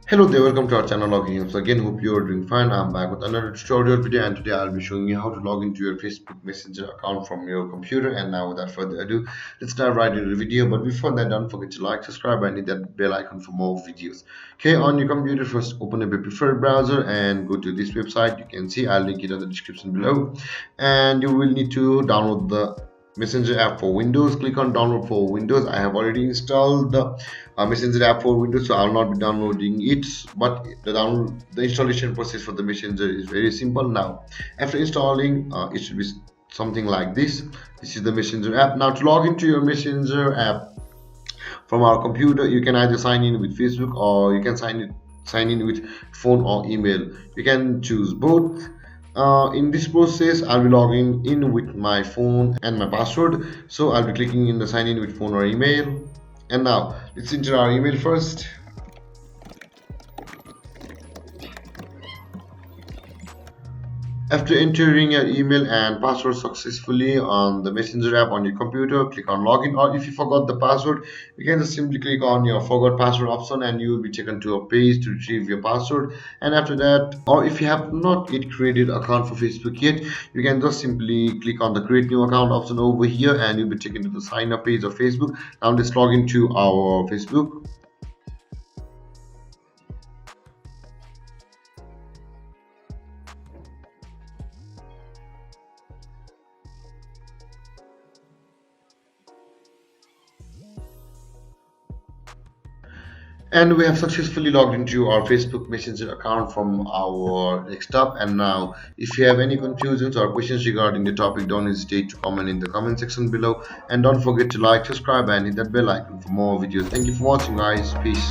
Hello there, welcome to our channel Logging In. So again, hope you are doing fine. I'm back with another tutorial video, and today I'll be showing you how to log into your Facebook Messenger account from your computer. And now without further ado, let's dive right into the video. But before that, don't forget to like, subscribe, and hit that bell icon for more videos. Okay, on your computer, first open up your preferred browser and go to this website. You can see I'll link it in the description below. And you will need to download the Messenger app for Windows. Click on download for Windows. I have already installed the Messenger app for Windows, so I will not be downloading it. But the installation process for the Messenger is very simple. Now, after installing, it should be something like this. This is the Messenger app. Now, to log into your Messenger app from our computer, you can either sign in with Facebook or you can sign in with phone or email. You can choose both. In this process, I'll be logging in with my phone and my password. So I'll be clicking in the sign in with phone or email. And now let's enter our email first. After entering your email and password successfully on the Messenger app on your computer, click on login, or if you forgot the password, you can just simply click on your forgot password option and you will be taken to a page to retrieve your password. And after that, or if you have not yet created an account for Facebook yet, you can just simply click on the create new account option over here and you'll be taken to the sign up page of Facebook. Now let's log into our Facebook. And we have successfully logged into our Facebook Messenger account from our desktop. And now, if you have any confusions or questions regarding the topic, don't hesitate to comment in the comment section below. And don't forget to like, subscribe, and hit that bell icon for more videos. Thank you for watching, guys. Peace.